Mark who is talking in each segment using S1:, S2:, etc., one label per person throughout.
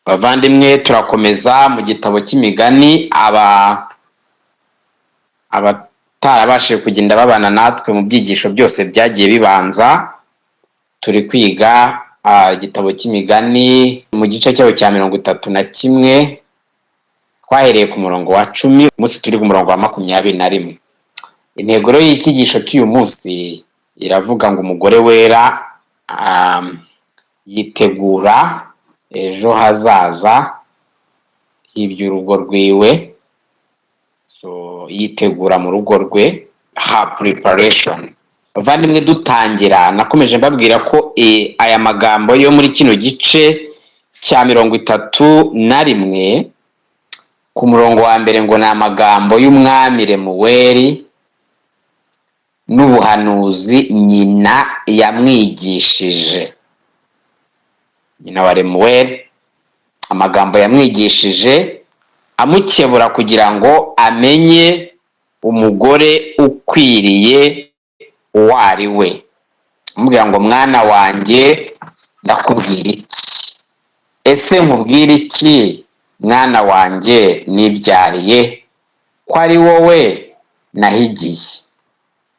S1: Bavandimwe, turakomeza mu gitabo cy'imigani. Abatarabashije kugenda babana natwe mu byigisho byose byagiye bibanza, turi kwiga igitabo cy'imigani mu gice cyayo cya 31. Twahereye ku murongo wa 10, umunsi turi ku murongo wa 21. Intego y'icyigisho cy'uyu munsi iravuga ngo umugore wera yitegura ejo hazaza iby'urugo rwiwe. Yitegura mu rugo rwe, preparation. Bavandimwe, dutangira nakomeje mbabwira ko aya magambo yo muri kino gice cya 31 ku murongo wa mbere ngo ni amagambo y'umwami Lemuweli n'ubuhanuzi nyina yamwigishije. Nyina wa Lemuweli, amagambo yamwigishije amukebura kugira ngo amenye umugore ukwiriye uwo ari we. Amubwira ngo mwana wanjye ndakubwira iki? Ese nkubwira iki mwana wanjye nibyariye, ko ari wowe nahigiye?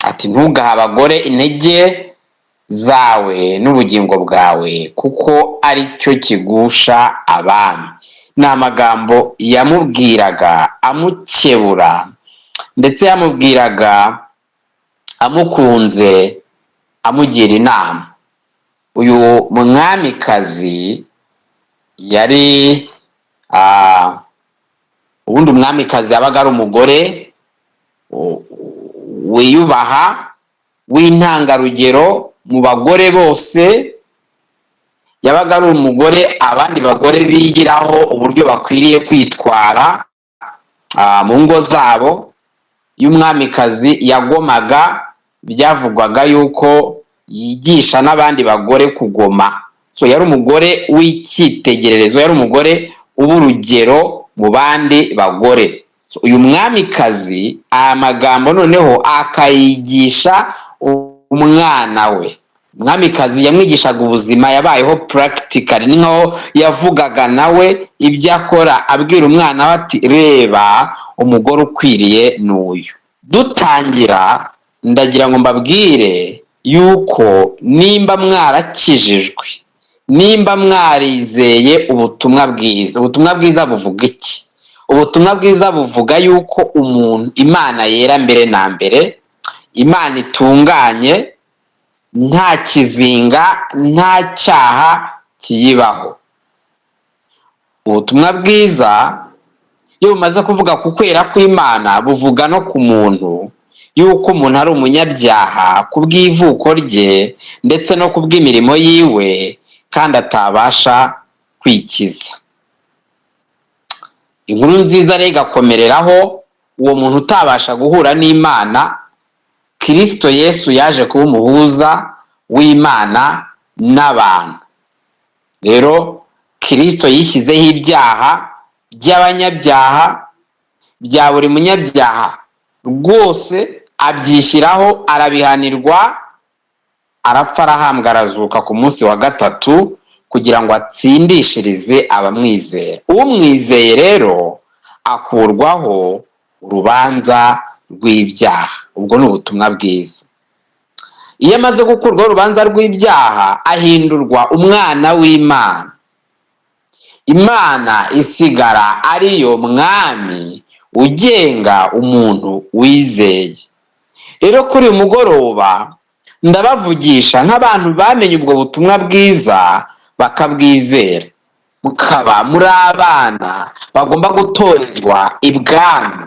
S1: Ati ntugahe abagore intege zawe n'ubugingo bwawe, kuko ari cyo kigusha abami. Ni amagambo yamubwiraga amukebura, ndetse yamubwiraga amukunze, amugira inama. Uyu mwamikazi yari ubundi umwamikazi yabaga ari umugore wiyubaha, w'intangarugero mu bagore bose. Yabaga ari umugore abandi bagore bigiraho uburyo bakwiriye kwitwara mu ngo zabo. Y'umwamikazi yagomaga, byavugwaga yuko yigisha n'abandi bagore kugoma. Yari umugore w'icyitegererezo, yari umugore uba urugero mu bandi bagore. Uyu mwamikazi aya magambo noneho akayigisha umwana we. Umwamikazi yamwigishaga ubuzima, yabayeho practically, ni nkaho yavugaga nawe ibyo akora, abwira umwana we ati reba umugore ukwiriye n'uyu. Dutangira ndagira ngo mbabwire yuko nimba mwarakijijwe, nimba mwarizeye ubutumwa bwiza, ubutumwa bwiza buvuga iki? Ubutumwa bwiza buvuga yuko umuntu Imana yera mbere na mbere, Imana itunganye, nta kizinga, nta cyaha kiyibaho. Ubutumwa bwiza iyo bumaze kuvuga ku kwera kw'Imana, buvuga no ku muntu, yuko umuntu ari umunyabyaha ku bw'ivuko rye ndetse no ku bw'imirimo yiwe, kandi atabasha kwikiza. Inkuru nziza rero igakomereraho uwo muntu utabasha guhura n'Imana. Kristo Yesu yaje kuba umuhuza w'Imana n'abantu. Rero Kristo yishyizeho ibyaha by'abanyabyaha, bya buri munyabyaha rwose, abyishyiraho, arabihanirwa, arapfa, arahambwa, arazuka ku munsi wa gatatu kugira ngo atsindishirize abamwizera. Umwizeye rero akurwaho urubanza rw'ibyaha. Ubwo ni ubutumwa bwiza. Iyo amaze gukurwaho urubanza rw'ibyaha, ahindurwa umwana w'Imana. Imana isigara ariyo mwami ugenga umuntu wizeye. Rero kuri uyu mugoroba ndabavugisha nk'abantu bamenye ubwo butumwa bwiza bakabwizera. Mukaba muri abana bagomba gutorezwa ibwami.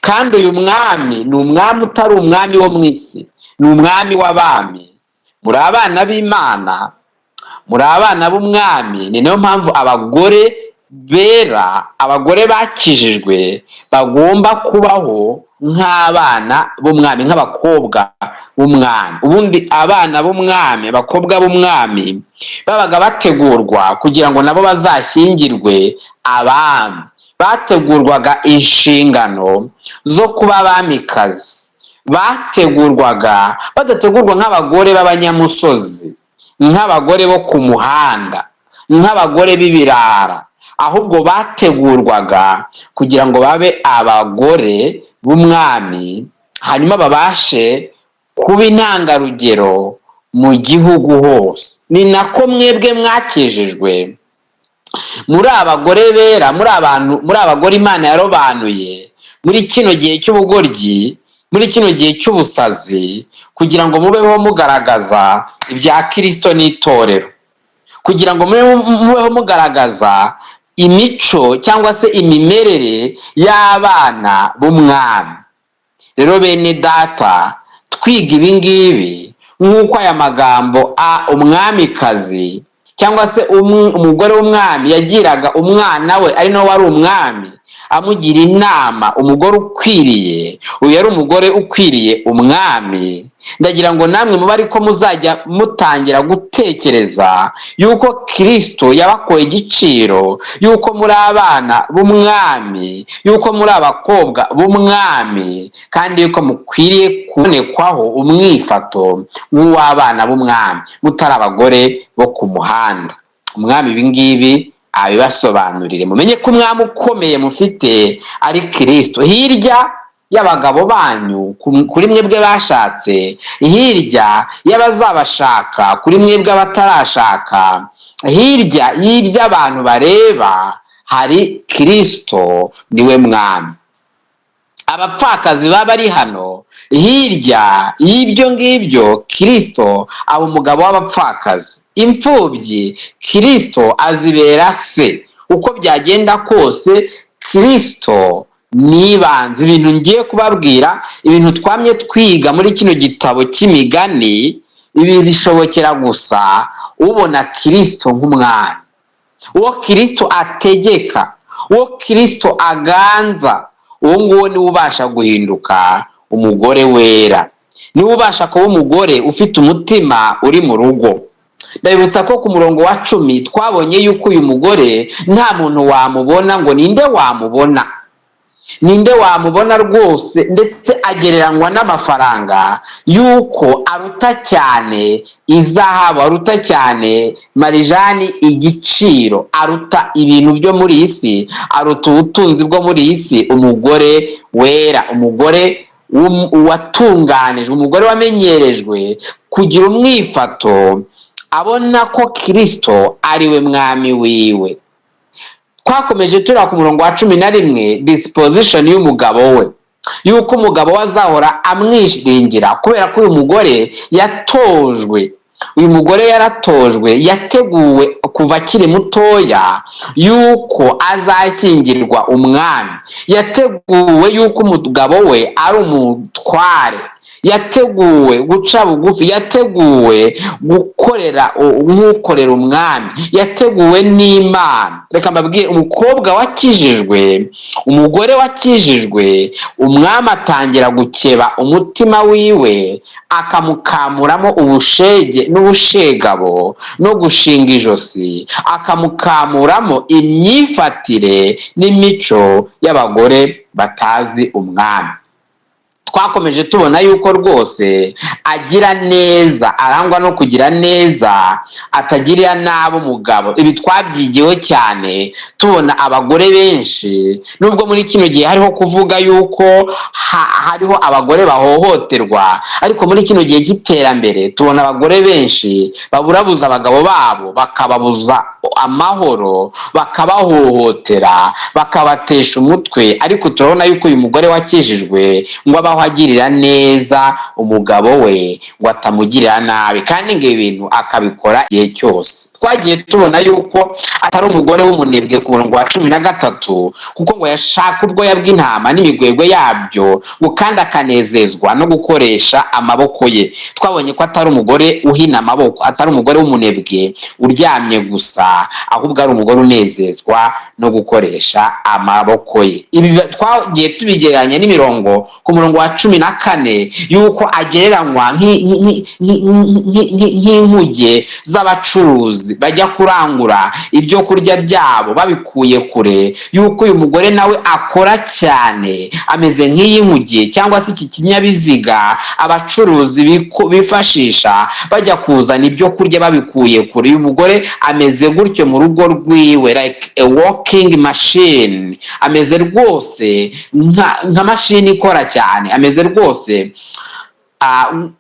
S1: Kandi uyu mwami ni umwami utari umwami wo mu isi, ni umwami w'abami. Muri abana b'Imana, muri abana b'umwami. Ni nayo mpamvu abagore bera, abagore bakijijwe, bagomba kubaho nk'abana b'umwami, nk'abakobwa b'umwami. Ubundi abana b'umwami, abakobwa b'umwami babaga bategurwa kugira ngo nabo bazashyingirwe abami. Bategurwaga inshingano zo kuba abamikazi. Bategurwaga, badategurwa nk'abagore b'abanyamusozi, nk'abagore bo ku muhanda, nk'abagore b'ibirara, ahubwo bategurwaga kugira ngo babe abagore b'umwami, hanyuma babashe kuba intangarugero mu gihugu hose. ni nako mwebwe mwakijijwe, muri abagore bera, muri abagore Imana yarobanuye muri kino gihe cy'ubugoryi, muri kino gihe cy'ubusazi, kugira ngo mubeho mugaragaza ibya Kristo n'itorero, kugira ngo mubeho mugaragaza imico cyangwa se imimerere y'abana b'umwami. Rero bene data, twiga ibi ngibi nk'uko aya magambo umwamikazi cyangwa se umugore w'umwami yagiraga umwana we ari nawe wari umwami, amugira inama umugore ukwiriye, uyu yari umugore ukwiriye umwami. Ndagira ngo namwe muba ariko muzajya mutangira gutekereza yuko Kristo yabakoye igiciro, yuko muri abana b'umwami, yuko muri abakobwa b'umwami, kandi yuko mukwiriye kubonekwaho umwifato nk'uw'abana b'umwami, mutari abagore bo ku muhanda. Umwami ibi ngibi abibasobanurire, mumenye ko umwami ukomeye mufite ari Kristo. Hirya y'abagabo banyu kuri mwebwe bashatse, hirya y'abazabashaka kuri mwebwe abatarashaka, hirya y'ibyo abantu bareba hari Kristo, niwe mwami. Abapfakazi baba ari hano, hirya y'ibyo ngibyo Kristo aba umugabo w'abapfakazi. Imfubyi Kristo azibera se. Uko byagenda kose Kristo nibanze. Ibintu ngiye kubabwira, ibintu twamye twiga muri kino gitabo cy'imigani, ibi bishobokera gusa ubona Kristo nk'umwami, uwo Kristo ategeka, uwo Kristo aganza. Uwo nguwo niwe ubasha guhinduka umugore wera, niwe ubasha kuba umugore ufite umutima uri mu rugo. Ndabibutsa ko ku murongo wa 10 twabonye yuko uyu mugore nta muntu wamubona ngo ninde wamubona, ninde wamubona rwose, ndetse agereranywa n'amafaranga yuko aruta cyane izahabu, aruta cyane marijani igiciro, aruta ibintu byo muri iyi si, aruta ubutunzi bwo muri iyi si. Umugore wera, umugore watunganijwe, umugore wamenyerejwe kugira umwifato, abona ko Kristo ari we mwami wiwe. Twakomeje turi ku murongo wa 11, disposition y'umugabo we, yuko umugabo we azahora amwishingira, kubera ko uyu mugore yatojwe. Uyu mugore yaratojwe, yateguwe kuva akiri mutoya yuko azashyingirwa umwami, yateguwe yuko umugabo we ari umutware, yateguwe guca bugufi, yateguwe gukorera nk'ukorera umwami, yateguwe n'Imana. Reka mbabwire, umukobwa wakijijwe, umugore wakijijwe, umwami atangira gukeba umutima wiwe, akamukamuramo ubushege n'ubushegabo no gushinga ijosi, akamukamuramo imyifatire n'imico y'abagore batazi umwami. Twakomeje tubona yuko rwose agira neza, arangwa no kugira neza, atagirira nabi umugabo. Ibi twabyigiwe cyane tubona abagore benshi, nubwo muri kino gihe hariho kuvuga yuko hariho abagore bahohoterwa, ariko muri kino gihe cy'iterambere tubona abagore benshi baburabuza abagabo babo, bakababuza amahoro, bakabahohotera, bakabatesha umutwe. Ariko turabona yuko uyu mugore wakijijwe ngo abaho agirira neza umugabo we, ngo atamugirira nabi, kandi ngo ibintu akabikora igihe cyose. Twagiye tubona yuko atari umugore w'umunebwe ku murongo wa 13, kuko ngo yashaka ubwoya bw'intama n'imigwegwe yabyo, ngo kandi akanezezwa no gukoresha amaboko ye. Twabonye ko atari umugore uhina amaboko, atari umugore w'umunebwe uryamye gusa, ahubwo ari umugore unezezwa no gukoresha amaboko ye. Ibi twagiye tubigereranya n'imirongo ku murongo wa 14 yuko agereranywa nk'inkuge z'abacuruzi bajya kurangura ibyo ibyo kurya byabo babikuye kure, yuko uyu mugore nawe akora cyane, ameze nk'iy'inkuge cyangwa se iki kinyabiziga abacuruzi bifashisha bajya kuzana ibyo kurya babikuye kure. Uyu mugore ameze gutyo mu rugo rwiwe, like a walking machine, ameze rwose nka mashini ikora cyane, ameze rwose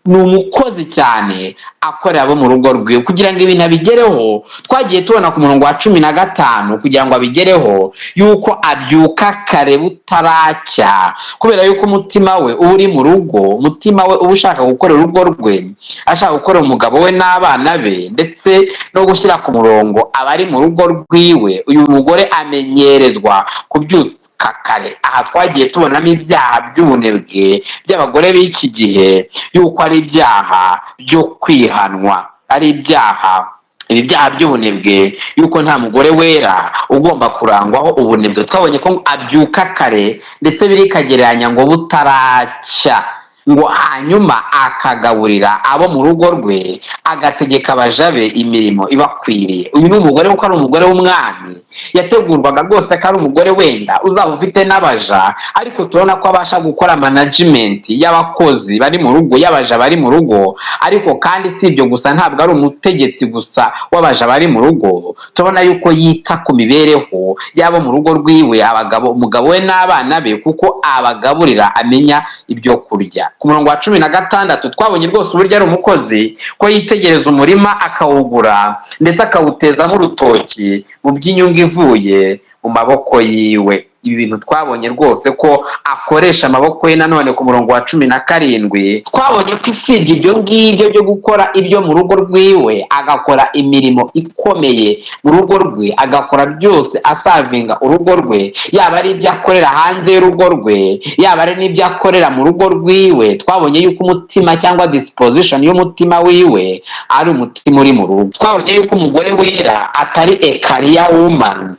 S1: ni umukozi cyane akorera abo mu rugo rwiwe. Kugira ngo ibintu abigereho, twagiye tubona ku murongo wa 15, kugira ngo abigereho yuko abyuka kare butaracya, kubera yuko umutima we uba uri mu rugo, umutima we uba ushaka gukorera urugo rwe, ashaka gukorera umugabo we n'abana be, ndetse no gushyira ku murongo abari mu rugo rwiwe. Uyu mugore amenyerezwa kubyuka kare. Aha twagiye tubonamo ibyaha by'ubunebwe by'abagore b'iki gihe, yuko ari ibyaha byo kwihanwa, ari ibi byaha by'ubunebwe, yuko nta mugore wera ugomba kurangwaho ubunebwe. Twabonye ko abyuka kare ndetse birikagereranya ngo butaracya, ngo hanyuma akagaburira abo mu rugo rwe, agategeka abaja be imirimo ibakwiriye. Uyu ni umugore kuko ari umugore w'umwami, yategurwaga rwose ko ari umugore wenda uzaba ufite n'abaja, ariko tubona ko abasha gukora management y'abakozi bari mu rugo, y'abaja bari mu rugo. Ariko kandi si ibyo gusa, ntabwo ari umutegetsi gusa w'abaja bari mu rugo, tubona yuko yita ku mibereho y'abo mu rugo rwiwe, umugabo we n'abana be, kuko abagaburira, amenya ibyo kurya. Ku murongo wa 16 twabonye rwose uburyo ari umukozi, ko yitegereza umurima akawugura ndetse akawutezamo urutoki mu by'inyungu ivuye mu maboko yiwe. Ibi bintu twabonye rwose ko akoresha amaboko ye. Nanone ku murongo wa 17 twabonye ko isibye ibyo ngibyo byo gukora ibyo mu rugo rwiwe, agakora imirimo ikomeye mu rugo rwe, agakora byose asavinga urugo rwe, yaba ari ibyo akorera hanze y'urugo rwe, yaba ari n'ibyo akorera mu rugo rwiwe. Twabonye yuko umutima cyangwa disposition y'umutima wiwe ari umutima uri mu rugo. Twabonye yuko umugore wera atari a career woman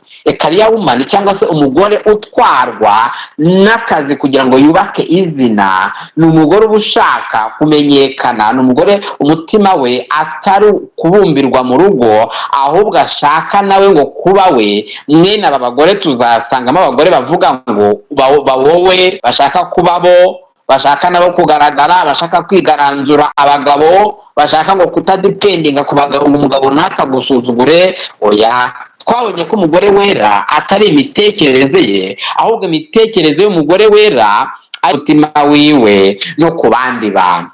S1: cyangwa se umugore utwarwa n'akazi kugira ngo yubake izina. Ni umugore uba ushaka kumenyekana, ni umugore umutima we atari kubumbirwa mu rugo, ahubwo ashaka nawe ngo kuba we. Mwene aba bagore tuzasangamo abagore bavuga ngo wowe, bashaka kuba bo, bashaka nabo kugaragara, bashaka kwigaranzura abagabo, bashaka ngo kutadependinga ku bagabo, umugabo ntakagusuzugure. Oya, twabonye ko umugore wera atari imitekerereze ye, ahubwo imitekerereze y'umugore wera ari umutima wiwe no ku bandi bantu.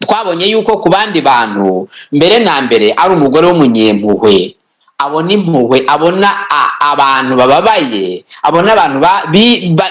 S1: Twabonye yuko ku bandi bantu mbere na mbere ari umugore w'umunyempuhwe, abona impuhwe, abona abantu bababaye, abona abantu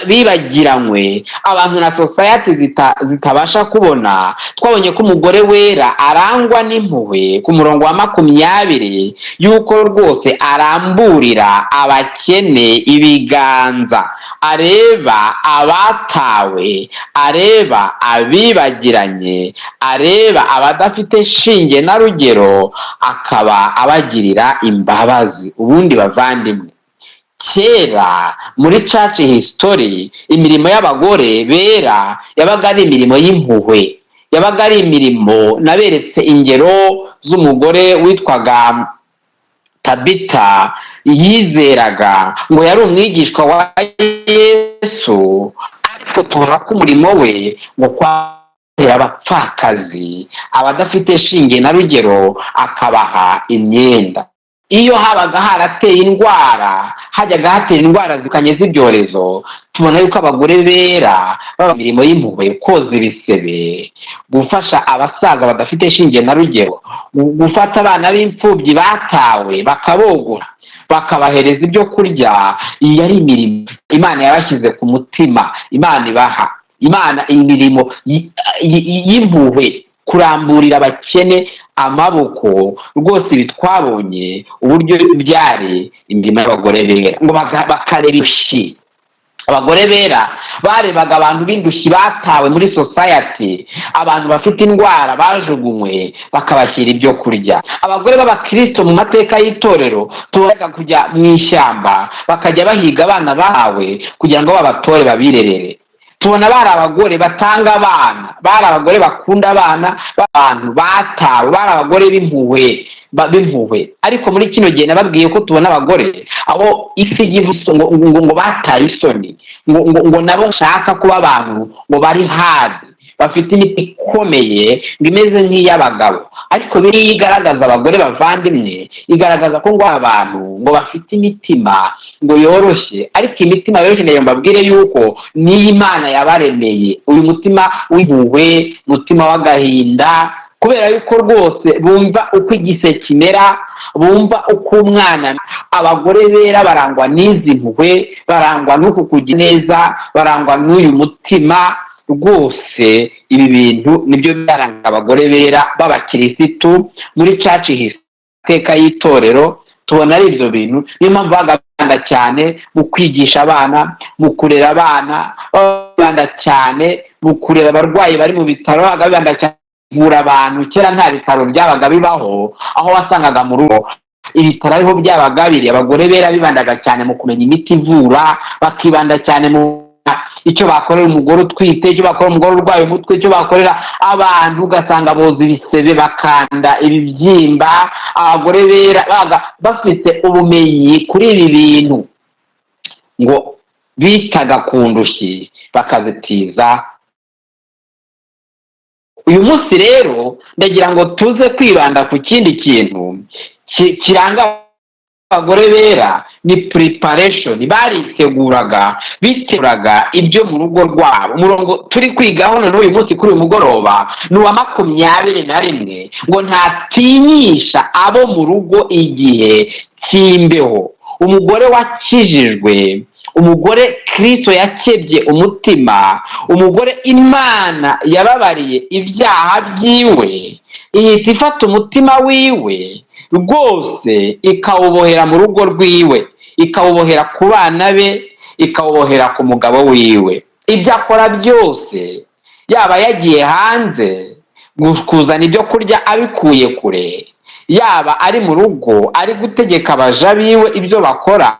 S1: bibagiranywe, abantu na society zitabasha kubona. Twabonye ko umugore wera arangwa n'impuhwe. Ku murongo wa 20 yuko rwose aramburira abakene ibiganza, areba abatawe, areba abibagiranye, areba abadafite shinge na rugero, akaba abagirira imbabazi. Ubundi bavandimwe, kera muri church history imirimo y'abagore bera yabaga ari imirimo y'impuhwe, yabaga ari imirimo. Naberetse ingero z'umugore witwaga Tabita, yizeraga ngo yari umwigishwa wa Yesu, ariko tubona ko umurimo we ngo kwahera abapfakazi, abadafite shinge na rugero, akabaha imyenda. Iyo habaga harateye indwara, hajyaga hatera indwara zikanye z'ibyorezo, tubona yuko abagore bera baba imirimo y'impuhwe, koza ibisebe, gufasha abasaza badafite shinge na rugero, gufata abana b'imfubyi batawe bakabogora, bakabahereza ibyo kurya. Iyi ari imirimo Imana yabashyize ku mutima, Imana ibaha, Imana imirimo y'impuhwe, kuramburira abakene amaboko. Rwose ibi twabonye uburyo byari imirimo y'abagore bera, ngo bakareba indushyi. Abagore bera barebaga abantu b'indushyi batawe muri society, abantu bafite indwara bajugunywe, bakabashyira ibyo kurya. Abagore b'abakristo mu mateka y'itorero tubaga kujya mu ishyamba, bakajya bahiga abana bahawe kugira ngo babatore babirerere. Tubona bari abagore batanga abana, bari abagore bakunda abana, abantu batawe, bari abagore b'impuhwe, b'impuhwe. Ariko muri kino gihe nababwiye ko tubona abagore abo isi igize ngo bataye isoni, ngo nabo bashaka kuba abantu ngo bari hadi, bafite imiti ikomeye ngo imeze nk'iy'abagabo. Ariko biriya igaragaza abagore bavandimwe, igaragaza ko ngo abantu ngo bafite imitima ngo yoroshye, ariko imitima yoroshye nayo mbabwire yuko niyo Imana yabaremeye. Uyu mutima w'impuhwe, mutima w'agahinda, kubera yuko rwose bumva uko igise kimera, bumva uko umwana. Abagore bera barangwa n'izi mpuhwe, barangwa n'uku kugira neza, barangwa n'uyu mutima. Rwose ibi bintu nibyo byaranga abagore bera b'abakirisitu muri church iteka y'itorero. Tubona ari ibyo bintu, niyo mpamvu bagabanda cyane mu kwigisha abana, mu kurera abana, bagabanda cyane mu kurera abarwayi bari mu bitaro, bagabanda cyane kuvura abantu. Kera nta bitaro byabaga bibaho, aho wasangaga mu rugo ibitaro ariho byabaga biri. Abagore bera bibandaga cyane mu kumenya imiti ivura, bakibanda cyane mu icyo bakorera umugore utwite, icyo bakorera umugore urwaye umutwe, icyo bakorera abantu. Ugasanga boza ibisebe, bakanda ibibyimba. Abagore bera bafite ubumenyi kuri ibi bintu, ngo bitaga ku ndushyi bakazitiza. Uyu munsi rero ndagira ngo tuze kwibanda ku kindi kintu kiranga abagore bera, ni preparation. Bariteguraga, biteguraga ibyo mu rugo rwabo. Umurongo turi kwigaho none uyu munsi kuri uyu mugoroba ni uwa 21, ngo ntatinyisha abo mu rugo igihe cy'imbeho. Umugore wakijijwe, umugore Kristo yakebye umutima, umugore Imana yababariye ibyaha byiwe, ihita ifata umutima wiwe rwose ikawubohera mu rugo rwiwe, ikawubohera ku bana be, ikawubohera ku mugabo wiwe. Ibyo akora byose, yaba yagiye hanze kuzana ibyo kurya abikuye kure, yaba ari mu rugo ari gutegeka abaja biwe ibyo bakora,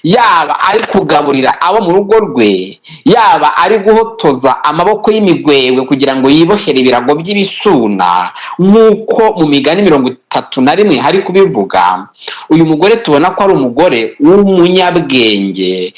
S1: yaba ari kugaburira abo mu rugo rwe, yaba ari guhotoza amaboko y'imigwewe kugira ngo yibohere ibirago by'ibisuna, nk'uko mu Migani 31 hari kubivuga. Uyu mugore tubona ko ari umugore w'umunyabwenge,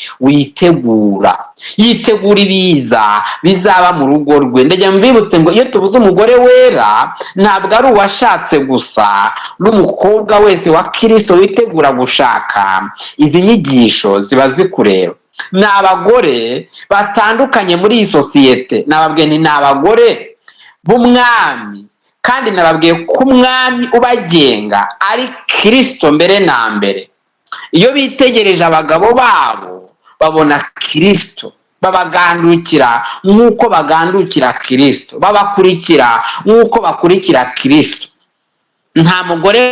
S1: yitegura ibiza bizaba mu rugo rwe. Ndagira mbibutse ngo iyo tuvuze umugore wera, ntabwo ari uwashatse gusa, n'umukobwa wese wa Kristo witegura gushaka. Izi nyigisho ziba zikureba. Ni abagore batandukanye muri iyi sosiyete. Nababwiye ni abagore b'umwami, kandi nababwiye ko umwami ubagenga ari Kristo mbere na mbere. Iyo bitegereje abagabo babo babona Kristo, babagandukira nk'uko bagandukira Kristo, babakurikira nk'uko bakurikira Kristo. Nta mugore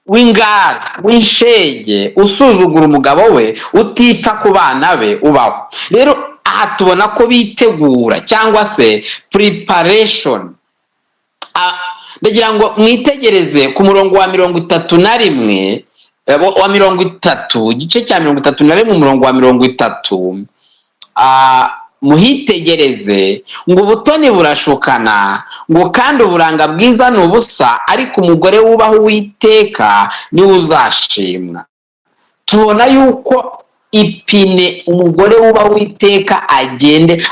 S1: w'ingara, w'inshege, usuzugura umugabo we, utita ku bana be ubaho. Rero aha tubona ko bitegura, cyangwa se preparation. Ndagira ngo mwitegereze ku murongo wa 31, wa 30, igice cya 31 umurongo wa 30. Muhitegereze ngo ubutoni burashukana, ngo kandi uburanga bwiza ni ubusa, ariko umugore wubaha Uwiteka niwe uzashimwa. Tubona yuko ipine umugore wubaha Uwiteka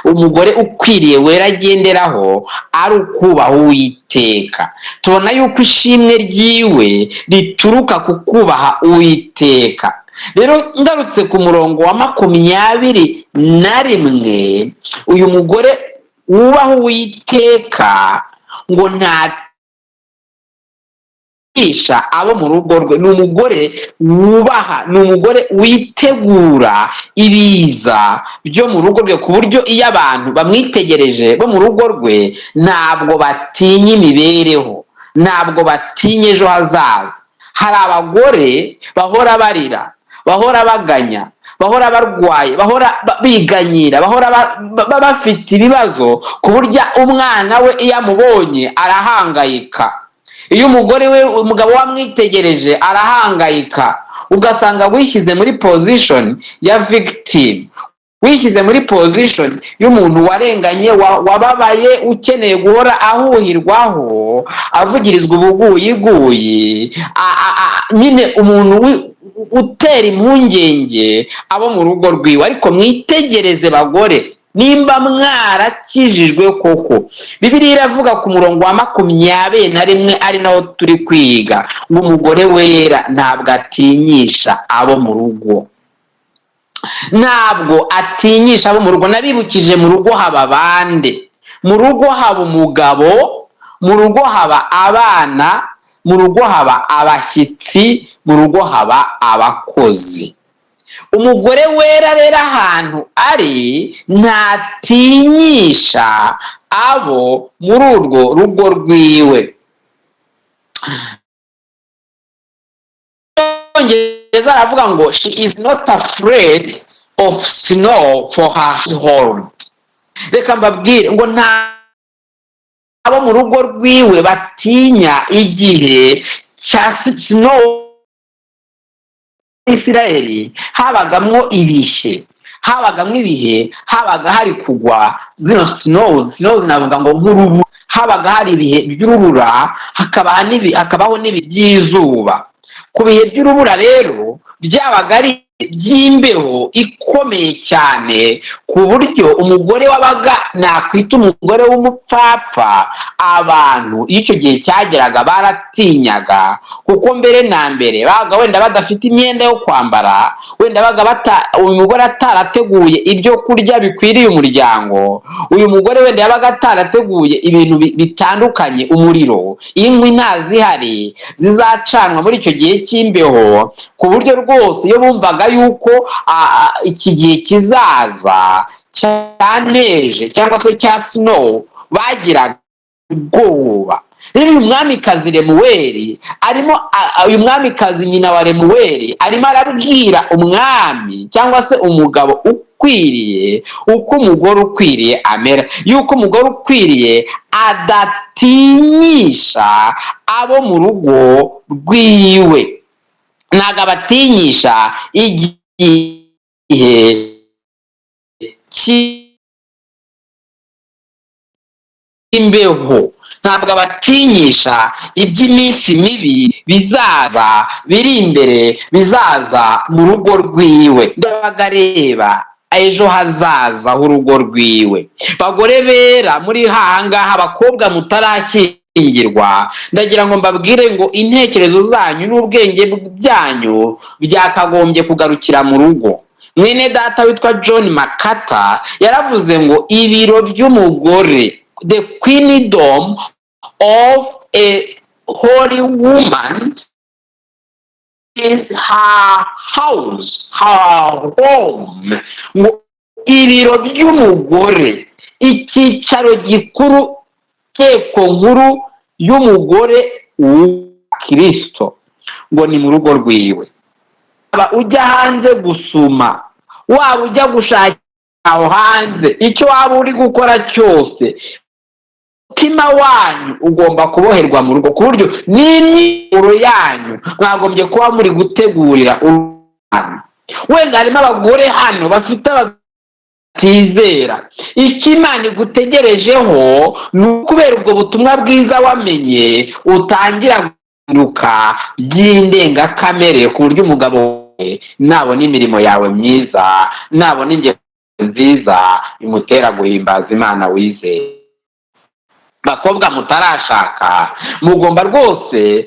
S1: umugore ukwiriye wera agenderaho ari ukubaha Uwiteka. Tubona yuko ishimwe ryiwe rituruka ku kubaha Uwiteka. Rero ngarutse ku murongo wa 21, uyu mugore wubaha Uwiteka ngo ntatisha abo mu rugo rwe. Ni umugore wubaha, ni umugore witegura ibiza byo mu rugo rwe, ku buryo iyo abantu bamwitegereje bo mu rugo rwe ntabwo batinya imibereho, ntabwo batinya ejo hazaza. Hari abagore bahora barira, bahora baganya, bahora barwaye, bahora biganyira, bahora bafite ibibazo, ku buryo umwana we iyo amubonye arahangayika. Iyo umugore we, umugabo wamwitegereje arahangayika, ugasanga wishyize muri position ya victim, wishyize muri position y'umuntu warenganye, wababaye, ukeneye guhora ahuhirwaho, avugirizwa ubuguyiguyi, nyine umuntu utera impungenge abo mu rugo rwiwe. Ariko mwitegereze bagore, nimba mwarakijijwe koko, Bibiliya iravuga ku murongo wa 21 ari naho turi kwiga, ngo umugore wera ntabwo atinyisha abo mu rugo, ntabwo atinyisha abo mu rugo. Nabibukije, mu rugo haba bande? Mu rugo haba umugabo, mu rugo haba abana, mu rugo haba abashyitsi, mu rugo haba abakozi. Umugore wera rero ahantu ari, ntatinyisha abo muri urwo rugo rwiwe. Icyongereza aravuga ngo she is not afraid of snow for her home. Reka mbabwire ngo nta abo mu rugo rwiwe batinya igihe cya snow. Isirayeli habagamwo ibihe, habaga hari kugwa zino snow navuga ngo nk'urubu, habaga hari ibihe by'urubura, hakabaho n'ibihe by'izuba. Ku bihe by'urubura rero byabaga ari by'imbeho ikomeye cyane, ku buryo umugore wabaga nakwita umugore w'umupfapfa, abantu icyo gihe cyageraga baratinyaga, kuko mbere na mbere baga wenda badafite imyenda yo kwambara, wenda baga uyu mugore atarateguye ibyo kurya bikwiriye umuryango, uyu mugore wenda yabaga atarateguye ibintu bitandukanye, umuriro, inkwi ntazihari zizacanwa muri icyo gihe cy'imbeho, ku buryo rwose iyo bumvaga yuko iki gihe kizaza cyaneje cyangwa se cya snow, bagiraga ubwoba. Rero uyu mwamikazi Lemuweli arimo, uyu mwamikazi nyina wa Lemuweli arimo arabwira umwami cyangwa se umugabo ukwiriye uko umugore ukwiriye amera, yuko umugore ukwiriye adatinyisha abo mu rugo rwiwe, ntabwo abatinyisha igihe cy'imbeho, ntabwo abatinyisha iby'iminsi mibi bizaza biri imbere, bizaza mu rugo rwiwe. Ndabaga reba ejo hazaza h'urugo rwiwe. Bagore bera muri hangaha, abakobwa mutarashyingirwa, ndagira ngo mbabwire ngo intekerezo zanyu n'ubwenge byanyu byakagombye kugarukira mu rugo. Mwene data witwa John MacArthur yaravuze ngo ibiro by'umugore, the queendom of a holy woman is her house, her home. Ngo ibiro by'umugore, icyicaro gikuru, keko nkuru y'umugore w'Kristo, ngo ni mu rugo rwiwe. Waba ujya hanze gusuma, waba ujya gushakira aho hanze, icyo waba uri gukora cyose, umutima wanyu ugomba kuboherwa mu rugo, ku buryo n'imyirondoro yanyu mwagombye kuba muri gutegurira urugendo. Wenda harimo abagore hano bafite batizera, icyo Imana igutegerejeho ni ukubera ubwo butumwa bwiza wamenye, utangira guhinduka by'indengakamere, ku buryo umugabo wawe nabona imirimo yawe myiza, nabona ingeso nziza, imutera guhimbaza Imana wizeye. Bakobwa mutarashaka, mugomba rwose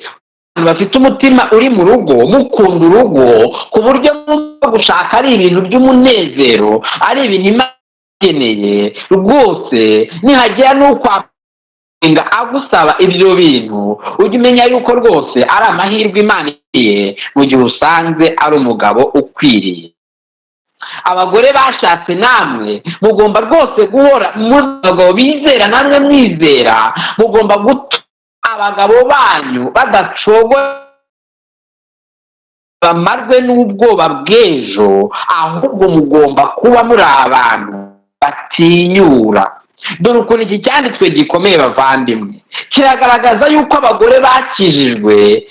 S1: bafite umutima uri mu rugo, mukunda urugo, ku buryo mwumva gushaka ari ibintu by'umunezero, ari ibintu Imana igeneye rwose. Nihagira n'ukwaga agusaba ibyo bintu, ujye umenya yuko rwose ari amahirwe Imana igiye mu gihe usanze ari umugabo ukwiriye. Abagore bashatse namwe mugomba rwose guhora mu bagabo bizera, namwe mwizera, mugomba gutuma abagabo banyu badacogoye, bamarwe n'ubwoba bw'ejo, ahubwo mugomba kuba muri abantu batinyura. Dore ukuntu iki cyanditswe gikomeye bavandimwe, kiragaragaza yuko abagore bakijijwe.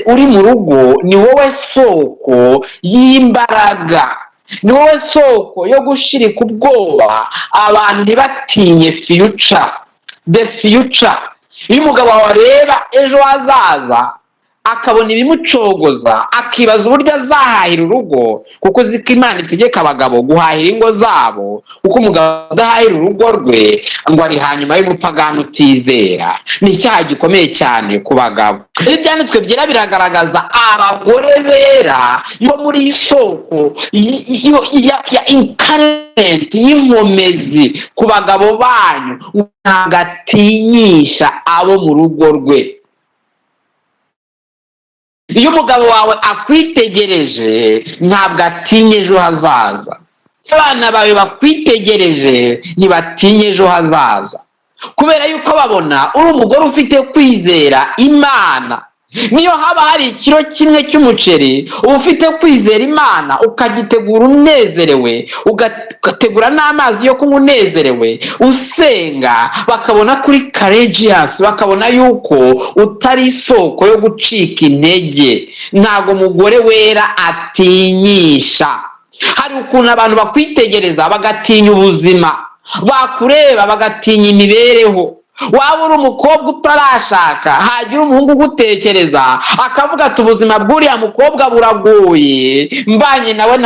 S1: Uri mu rugo ni wowe soko y'imbaraga ni wowe soko yo gushirika ubwoba abantu ntibatinye future, the future. iyo umugabo wawe areba ejo hazaza akabona ibimucogoza akibaza uburyo azahahira urugo, kuko uzi ko Imana itegeka abagabo guhahira ingo zabo, kuko umugabo udahahira urugo rwe ngo ari hanyuma y'umupagani utizera, ni icyaha gikomeye cyane ku bagabo. Ibyanditswe byera biragaragaza abagore bera yo muri isoko ya encouragement y'inkomezi ku bagabo banyu, ntabwo atinyisha abo mu rugo rwe. iyo umugabo wawe akwitegereje ntabwo atinya ejo hazaza, abana bawe bakwitegereje ntibatinya ejo hazaza, kubera yuko babona uri umugore ufite kwizera Imana. niyo haba hari ikiro kimwe cy'umuceri uba ufite kwizera Imana, ukagitegura unezerewe, ugategura n'amazi yo kunywa unezerewe usenga, bakabona kuri courageous, bakabona yuko utari isoko yo gucika intege. ntago umugore wera atinyisha. hari ukuntu abantu bakwitegereza bagatinya ubuzima, bakureba bagatinya imibereho. waba uri umukobwa utarashaka, hagira umuhungu ugutekereza akavuga ati ubuzima bw'uriya mukobwa buragoye, mbanye nawe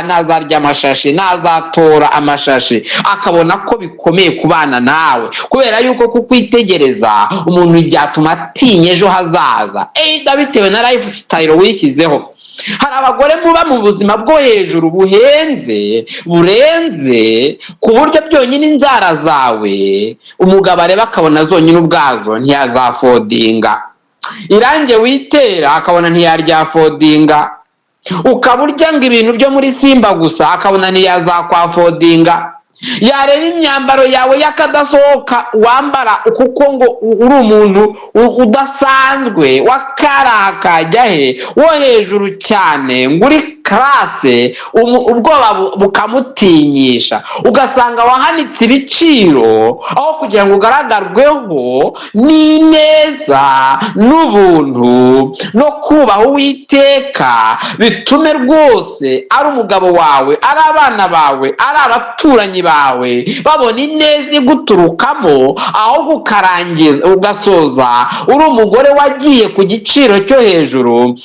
S1: nazarya amashashi, nazatora amashashi, akabona ko bikomeye kubana nawe, kubera yuko kukwitegereza umuntu byatuma atinya ejo hazaza, bitewe na lifestyle wishyizeho. hari abagore muba mu buzima bwo hejuru buhenze burenze ku buryo byonyine inzara zawe umugabo areba akabona zonyine ubwazo ntiyazafodinga, irange witera akabona ntiyaryafodinga, ukaburya ngo ibintu byo muri Simba gusa akabona ntiyazakwafodinga. yareba imyambaro yawe y'akadasohoka wambara kuko ngo uri umuntu udasanzwe wakarakajya he wo hejuru cyane ngo uri classe, ubwoba bukamutinyisha, ugasanga wahanitse ibiciro aho kugira ngo ugaragarweho n'ineza n'ubuntu no kubaha Uwiteka, bitume rwose ari umugabo wawe, ari abana bawe, ari abaturanyi bawe babona ineza iguturukamo, aho gukarangiza ugasoza uri umugore wagiye ku giciro cyo hejuru,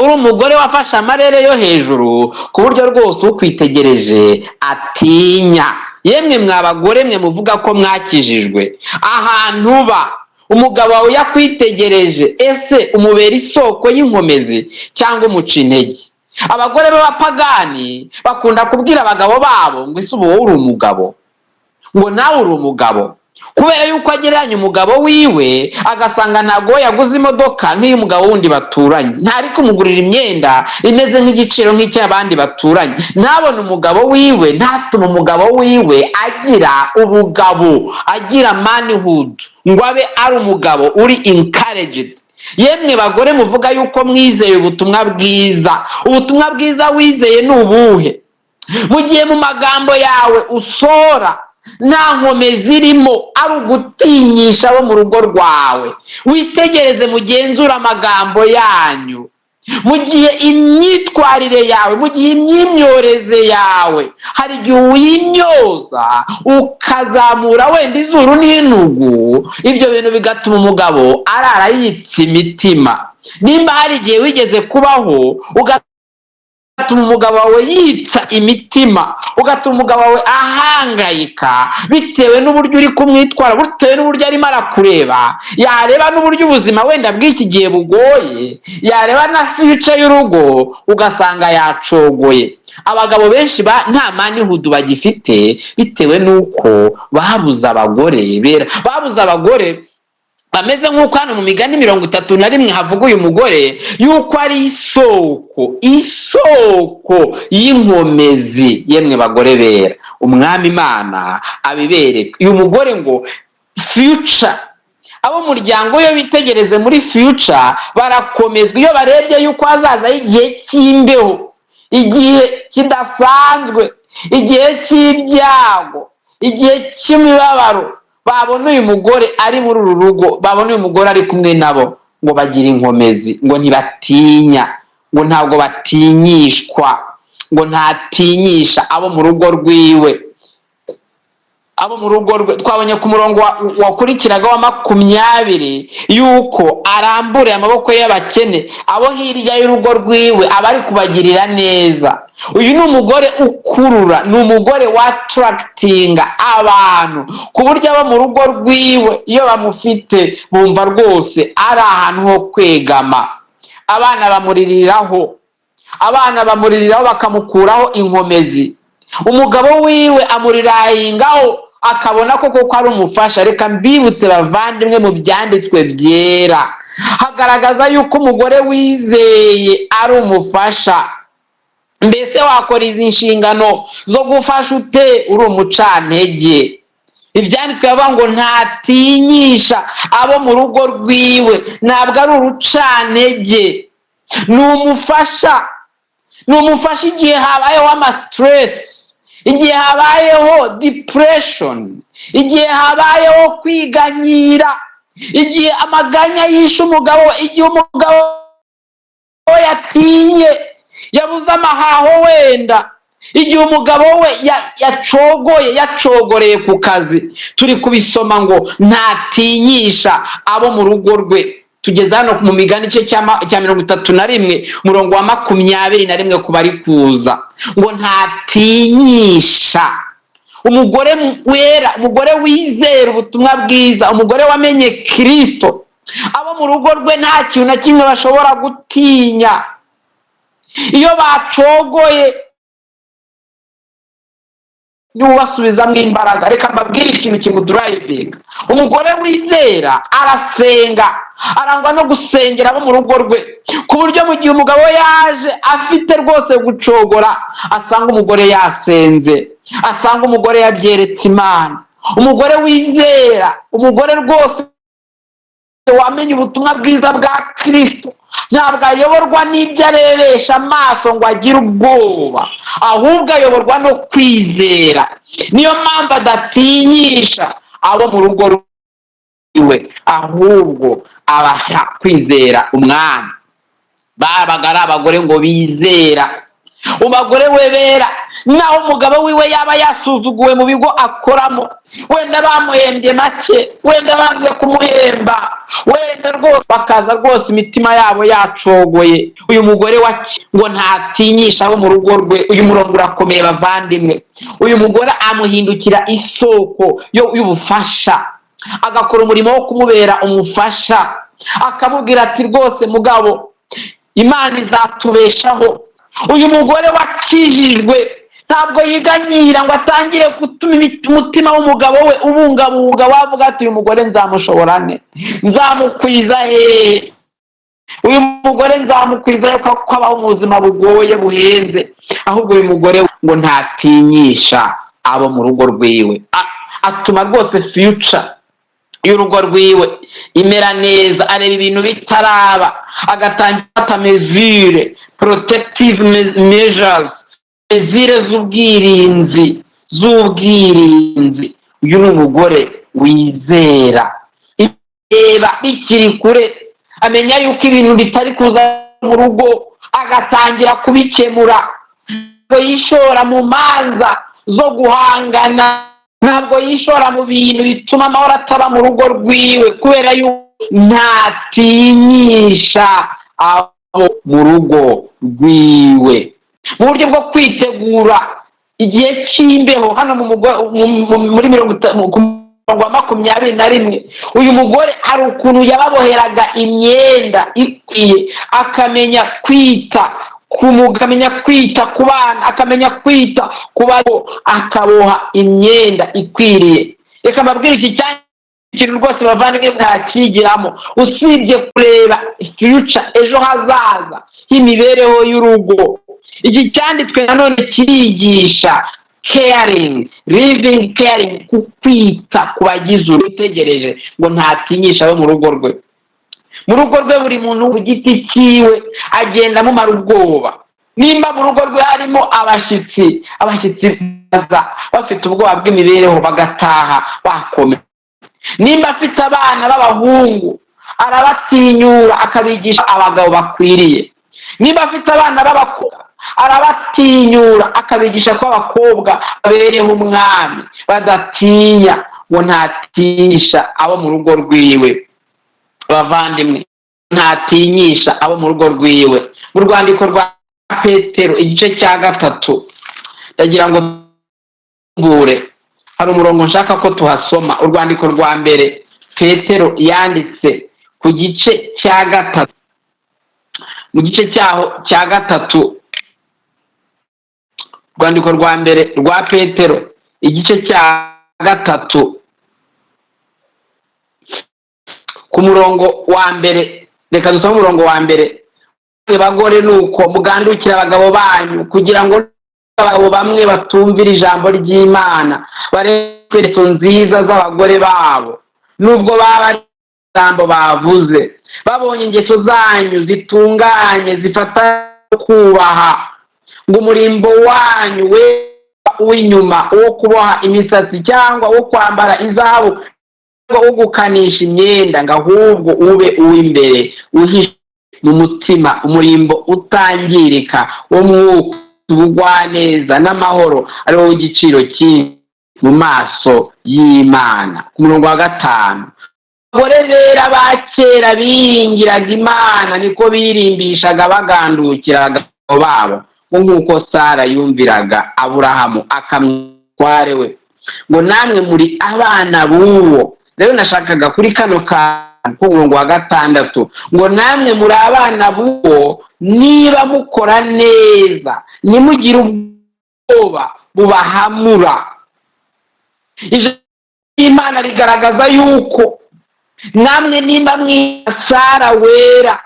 S1: uri umugore wafashe amarere yo hejuru ku buryo rwose ukwitegereje atinya. yemwe mwabagore mwe muvuga ko mwakijijwe, ahantu uba umugabo wawe yakwitegereje, ese umubera isoko y'inkomezi cyangwa umuca intege? abagore b'abapagani bakunda kubwira abagabo babo ngo ese ubu wowe uri umugabo, ngo nawe uri umugabo, kubera yuko agereranya umugabo wiwe agasanga ntabwo yaguze imodoka nk'iy'umugabo wundi baturanye, ntari kumugurira imyenda imeze nk'igiciro nk'icy'abandi baturanye, ntabone umugabo wiwe, ntatume umugabo wiwe agira ubugabo, agira manhood, ngo abe ari umugabo uri encouraged. yemwe bagore muvuga yuko mwizeye ubutumwa bwiza, ubutumwa bwiza wizeye ni ubuhe? mu gihe mu magambo yawe usora nta nkomezi irimo, ari ugutinyisha abo mu rugo rwawe. witegereze mugenzura amagambo yanyu, mu gihe imyitwarire yawe, mu gihe imyimyoreze yawe hari igihe uyimyoza ukazamura wenda izuru n'intugu, ibyo bintu bigatuma umugabo arara yitsa imitima. nimba hari igihe wigeze kubaho ugatuma umugabo wawe yitsa imitima, ugatuma umugabo wawe ahangayika bitewe n'uburyo uri kumwitwara, bitewe n'uburyo arimo arakureba, yareba n'uburyo ubuzima wenda bw'iki gihe bugoye, yareba na future y'urugo ugasanga yacogoye. abagabo benshi nta manhood bagifite bitewe n'uko babuze abagore bera, babuze abagore bameze nk'uko hano mu Migani 31 havuga uyu mugore yuko ari isoko y'inkomezi. yemwe bagore bera, umwami Imana abibereka. uyu mugore ngo future, abo muryango yo bitegereze muri future barakomezwa iyo barebye yuko hazaza igihe cy'imbeho, igihe kidasanzwe, igihe cy'ibyago, igihe cy'imibabaro, babona uyu mugore ari muri uru rugo, babona uyu mugore ari kumwe nabo, ngo bagira inkomezi, ngo ntibatinya, ngo ntabwo batinyishwa. ngo ntatinyisha abo mu rugo rwiwe. Abo mu rugo rwe twabonye ku murongo wakurikiraga wa 20 yuko arambure amaboko y'abakene, abo hirya y'urugo rwiwe abari kubagirira neza. Uyu ni umugore ukurura, ni umugore wa attractinga abantu ku buryo abo mu rugo rwiwe iyo bamufite bumva rwose ari ahantu ho kwegama. Abana bamuririraho bakamukuraho inkomezi. Umugabo wiwe amurirahingaho akabona koko ari umufasha. Reka mbibutse bavandimwe, mu byanditswe byera hagaragaza yuko umugore wizeye ari umufasha. Mbese wakora izi nshingano zo gufasha ute uri umucantege? Ibyanditswe bavuga ngo ntatinyisha abo mu rugo rwiwe. Ntabwo ari urucantege, ni umufasha. Ni umufasha igihe habayeho stress, igihe habayeho depression, igihe habayeho kwiganyira, igihe amaganya yishe umugabo, igihe umugabo yatinye, yabuze amahaho wenda, igihe umugabo we yacogoreye ku kazi. Turi kubisoma ngo ntatinyisha abo mu rugo rwe. Tugeze hano mu Migani igice cya 31 umurongo wa 21 ku bari kuza, ngo ntatinyisha. Umugore wera, umugore wizera ubutumwa bwiza, umugore wamenye Kristo, abo mu rugo rwe nta kintu na kimwe bashobora gutinya. Iyo bacogoye niwe ubasubizamo imbaraga. Reka mbabwire ikintu kimudrivinga. Umugore wizera arasenga, arangwa no gusengera abo mu rugo rwe, ku buryo mu gihe umugabo yaje afite rwose gucogora, asanga umugore yasenze, asanga umugore yabyeretse Imana. Umugore wizera, umugore rwose wamenye ubutumwa bwiza bwa Kristo, ntabwo ayoborwa n'ibyo arebesha amaso ngo agire ubwoba, ahubwo ayoborwa no kwizera. Niyo mpamvu adatinyisha abo mu rugo rwiwe, ahubwo abaha kwizera umwami. Babaga ari abagore ngo bizera. Umugore webera, naho umugabo wiwe yaba yasuzuguwe mu bigo akoramo, wenda bamuhembye make, wenda banze kumuhemba, wenda rwose bakaza rwose imitima yabo yacogoye, uyu mugore ngo ntatinyisha abo mu rugo rwe. Uyu murongo urakomeye bavandimwe. Uyu mugore amuhindukira isoko y'ubufasha, agakora umurimo wo kumubera umufasha, akamubwira ati rwose mugabo, Imana izatubeshaho. Uyu mugore wakijijwe ntabwo yiganyira ngo atangire gutuma umutima w'umugabo we ubungabunga, wavuga ati uyu mugore nzamushobora nte, nzamukwiza he, uyu mugore nzamukwiza ko abaho mu buzima bugoye buhenze. Ahubwo uyu mugore ngo ntatinyisha abo mu rugo rwiwe, atuma rwose future y'urugo rwiwe imera neza. Areba ibintu bitaraba, agatangira mesure, protective measures, mesure z'ubwirinzi. Uyu ni umugore wizera, reba bikiri kure, amenya yuko ibintu bitari kuza mu rugo, agatangira kubikemura. Ntabwo yishora mu manza zo guhangana, ntabwo yishora mu bintu bituma amahoro ataba mu rugo rwiwe, kubera yuko ntatinyisha abo mu rugo rwiwe. Mu buryo bwo kwitegura igihe cy'imbeho, hano muri 21 uyu mugore hari ukuntu yababoheraga imyenda ikwiye, akamenya kwita akamenya kwita ku bana, akamenya kwita ku bato, akaboha imyenda ikwiriye. Reka mbabwire iki kintu rwose bavandimwe ntakigiramo, usibye kureba future, ejo hazaza h'imibereho y'urugo. Iki cyanditswe nanone kirigisha caring, living caring, kwita ku bagize urutegereje, ngo ntatinyisha abo mu rugo rwe. Mu rugo rwe buri muntu ku giti cyiwe agenda mumara ubwoba. Nimba mu rugo rwe harimo abashyitsi baza bafite ubwoba bw'imibereho, bagataha bakomeye. Nimba afite abana b'abahungu, arabatinyura akabigisha abagabo bakwiriye. Nimba afite abana b'abakobwa, arabatinyura akabigisha ko abakobwa babereho umwami badatinya, ngo ntatinyisha abo mu rugo rwiwe. Bavandimwe, ntatinyisha abo mu rugo rwiwe. Mu rwandiko rwa Petero igice cya 3 ndagira ngo mbure, hari umurongo nshaka ko tuhasoma. Urwandiko rwa mbere Petero yanditse ku gice cya 3, mu gice cyaho cya 3, urwandiko rwa mbere rwa Petero igice cya 3 ku murongo wa mbere. Reka dusome umurongo wa mbere. Bagore nuko mugandukira abagabo banyu kugira ngo abagabo bamwe batumvira ijambo ry'Imana bareke nziza z'abagore babo, nubwo baba ari ijambo bavuze, babonye ingeso zanyu zitunganye zifata kubaha, ngo umurimbo wanyu we uw'inyuma uwo kuboha imisatsi cyangwa uwo kwambara izahabu wo gukanisha imyenda, ngo ahubwo ube uw'imbere uhishe mu mutima umurimbo utangirika wo mwuka ubugwaneza n'amahoro ari wo w'igiciro cyinshi mu maso y'Imana. Ku murongo wa 5, abagore bera ba kera biringiraga Imana niko birimbishaga bagandukira abagabo babo, nk'uko Sara yumviraga Aburahamu akamwitware we. Ngo namwe muri abana b'uwo. Rero nashakaga kuri kano ku murongo wa 6, ngo namwe muri abana b'uwo niba mukora neza nimugire ubwoba bubahamura. Imana rigaragaza yuko namwe nimba Sara wera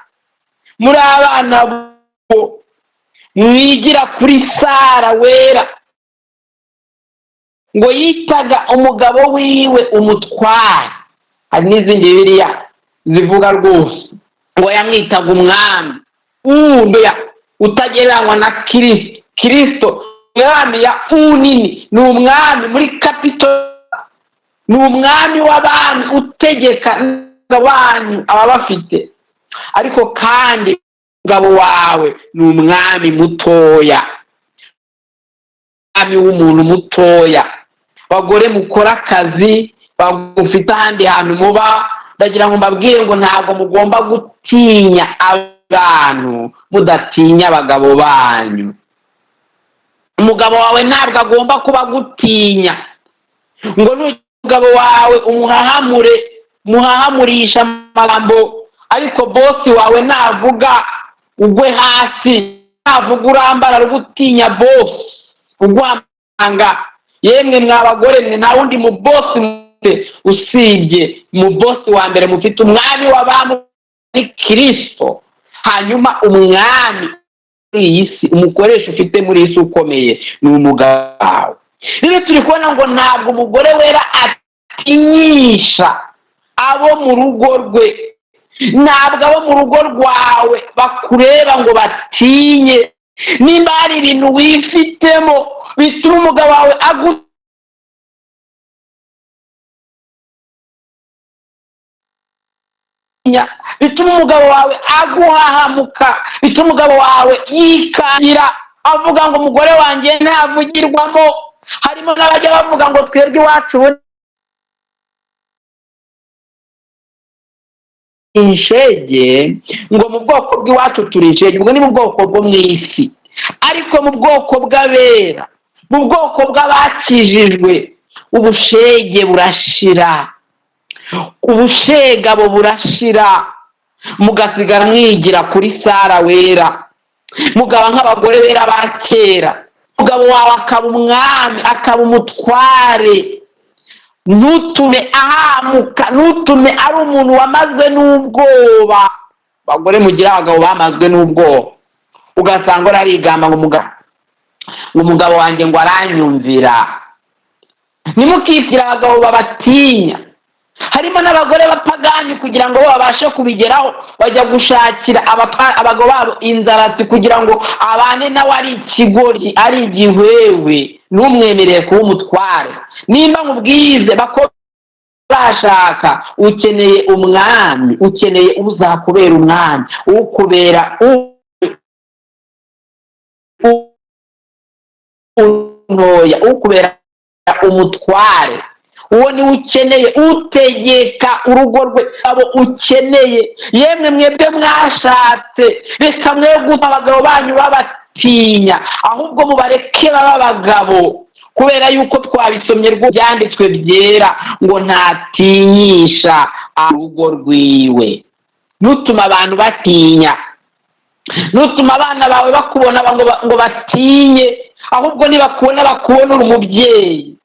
S1: muri abana b'uwo mwigira kuri Sara wera, ngo yitaga umugabo wiwe umutware. Hari n'izindi Bibiliya zivuga rwose ngo yamwitaga umwami uya utagereranywa na Kristo. Umwami ya unini ni umwami muri kapito, ni umwami w'abami utegeka abantu aba bafite, ariko kandi umugabo wawe ni umwami mutoya, umwami w'umuntu mutoya. Bagore mukora akazi bagufite ahandi hantu muba, ndagira ngo mbabwire ngo ntabwo mugomba gutinya abantu mudatinya abagabo banyu. Umugabo wawe ntabwo agomba kuba gutinya, ngo n'umugabo wawe muhahamurisha amagambo, ariko bosi wawe navuga ugwe hasi, navuga urambara gutinya bosi ugwamanga. Yemwe mwabagore mwe nta wundi mu bosi usibye mu bosi wa mbere mufite umwami w'abami ni Kristo, hanyuma umwami muri iyi si umukoresha ufite muri iyi si ukomeye ni umugabo wawe. Rero turi kubona ngo ntabwo umugore wera atinyisha abo mu rugo rwe, ntabwo abo mu rugo rwawe bakureba ngo batinye. Nimba hari ibintu wifitemo bituma umugabo wawe bituma umugabo wawe aguhahamuka, bituma umugabo wawe yikangira avuga ngo umugore wanjye ntavugirwamo. Harimo n'abajya bavuga ngo twebwe iwacu inshege, ngo mu bwoko bw'iwacu turi inshege. Ubwo ni mu bwoko bwo mu isi, ariko mu bwoko bw'abera, mu bwoko bw'abakijijwe, ubushege burashira, ubushegabo burashira, mugasigara mwigira kuri Sara wera, mugaba nk'abagore bera ba kera. Umugabo wawe akaba umwami, akaba umutware. Ntutume ahamuka, ntutume ari umuntu wamazwe n'ubwoba. Bagore mugira abagabo bamazwe n'ubwoba, ugasanga urarigamba ngo umugabo wanjye ngo aranyumvira. Nimukitira abagabo babatinya. Harimo n'abagore bapagani kugira ngo babashe kubigeraho bajya gushakira abagabo babo inzarati kugira ngo abane nawe ari ikigori, ari igihwewe, ntumwemerere kuba umutware. Nimba nkubwize bashaka, ukeneye umwami, ukeneye uzakubera umwami, ukubera ntoya, ukubera umutware, uwo niwe ukeneye utegeka urugo rwe, abo ukeneye. Yemwe mwebwe mwashatse, reka mwe guta abagabo banyu babatinya, ahubwo mubareke baba abagabo, kubera yuko twabisomye byanditswe byera ngo ntatinyisha urugo rwiwe. Nutuma abantu batinya, nutuma abana bawe bakubona ngo batinye, ahubwo nibakubona bakubona uri umubyeyi.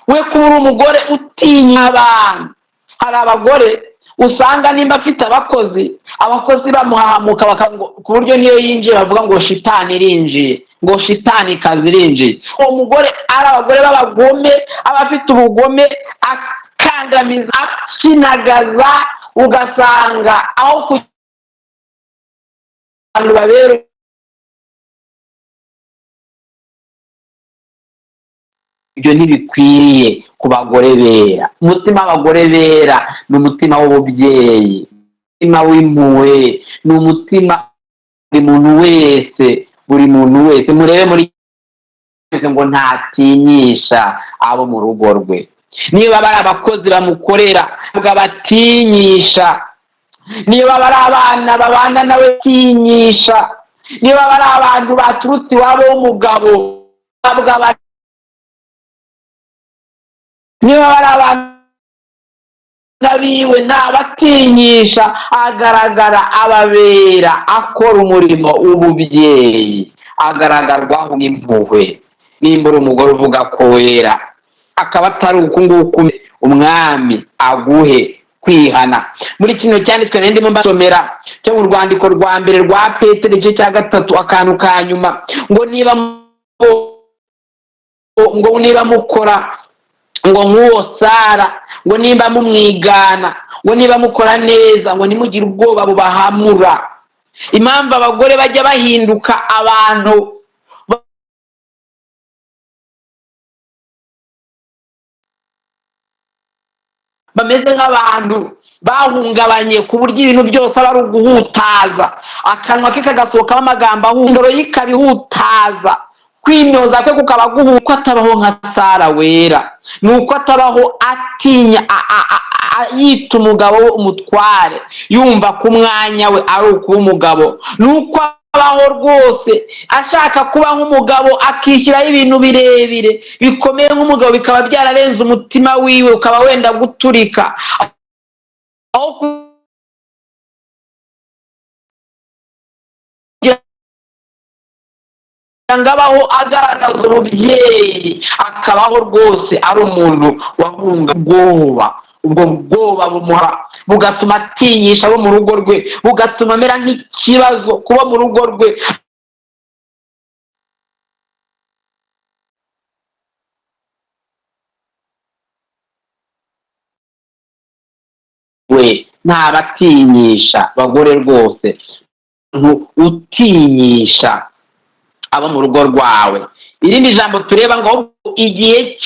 S1: We kuba uri umugore utinya abantu. Hari abagore usanga nimba afite abakozi bamuhahamuka ku buryo niyo yinjiye bavuga ngo shitani irinjiye, ngo shitani kazi irinjiye. Uwo mugore ari abagore b'abagome, abafite ubugome, akandamiza, akinagaza, ugasanga aho abantu babera ibyo ntibikwiriye ku bagore bera. Umutima w'abagore bera ni umutima w'ububyeyi, umutima w'impuhwe, ni umutima buri muntu wese. Murebe muri ngo ntatinyisha abo mu rugo rwe. Niba bari abakozi bamukorera batinyisha, niba bari abana babana nawe tinyisha, niba bari abantu baturutse iwabo w'umugabo niba bari abana biwe ntabatinyisha, agaragara ababera, akora umurimo w'ububyeyi, agaragarwaho n'impuhwe. Nimba uri umugore uvuga ko wera, akaba atari uku nguku, umwami aguhe kwihana. Muri kino cyanditswe ndimo mbasomera cyo mu rwandiko rwa mbere rwa Petero igice cya 3 akantu ka nyuma, ngo niba mukora ngo nk'uwo Sara, ngo nimba mumwigana, ngo niba mukora neza, ngo nimugire ubwoba bubahamura. Impamvu abagore bajya bahinduka abantu bameze nk'abantu bahungabanye, ku buryo ibintu byose aba ari uguhutaza, akanwa ke kagasohokamo amagambo ahundoro y'ikabihutaza, kwimyoza kwe kukaba guhuko. Atabaho nka Sara wera, nuko atabaho atinya, yita umugabo we umutware, yumva ko umwanya we ari ukuba umugabo. Nuko abaho rwose ashaka kuba nk'umugabo, akishyiraho ibintu birebire bikomeye nk'umugabo, bikaba byararenze umutima wiwe, ukaba wenda guturika. Aho agaragaza ububyeyi, akabaho rwose ari umuntu wahunga ubwoba. Ubwo bwoba bugatuma atinyisha abo mu rugo rwe, bugatuma amera nk'ikibazo kuba mu rugo rwe. We ntabatinyisha bagore rwose, utinyisha abo mu rugo rwawe. Irindi jambo tureba ngo igihe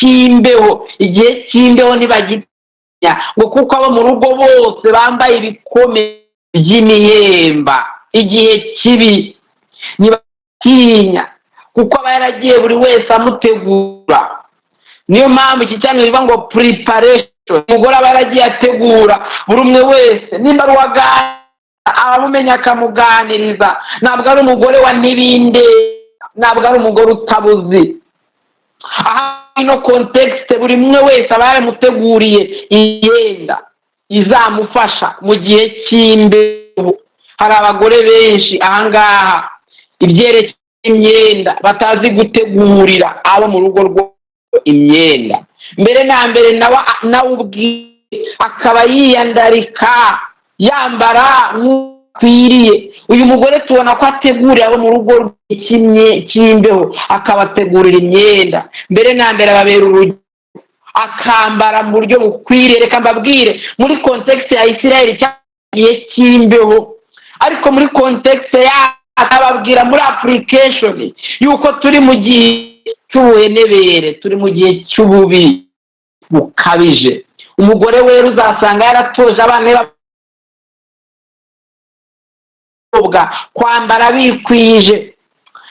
S1: cy'imbeho ntibagitinya, ngo kuko abo mu rugo bose bambaye ibikome by'imihemba. Igihe kibi ntibatinya, kuko aba yaragiye buri wese amutegura. Niyo mpamvu iki cyane bivuga ngo preparation. Umugore aba yaragiye ategura buri umwe wese, nimba ari uwaganira abamumenya akamuganiriza. Ntabwo ari umugore wa nibinde, ntabwo ari umugore utabuzi. Aha ino context buri umwe wese aba yaramuteguriye imyenda izamufasha mu gihe cy'imbeho. Hari abagore benshi ahangaha ibyerekeye imyenda batazi gutegurira abo mu rugo rwabo imyenda. Mbere na mbere nawe ubwiye akaba yiyandarika, yambara nk'ukwiriye. Uyu mugore tubona ko ategurira abo mu rugo cy'imbeho, akabategurira imyenda. Mbere na mbere ababera urugero, akambara mu buryo bukwiriye. Reka mbabwire, muri context ya Isirayeli cyagiye cy'imbeho, ariko muri context ya akababwira muri application yuko turi mu gihe cy'ubuhenebere, turi mu gihe cy'ububi bukabije. Umugore wera uzasanga yaratoje abana kwambara bikwije,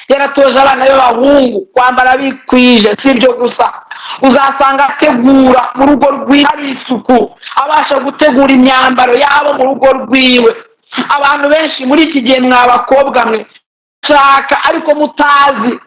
S1: yaratoje abana b'abahungu kwambara bikwije. Si ibyo gusa, uzasanga ategura mu rugo rwiwe hari isuku, abasha gutegura imyambaro yabo mu rugo rwiwe. Abantu benshi muri iki gihe mwa bakobwa mwe shaka ariko mutazi.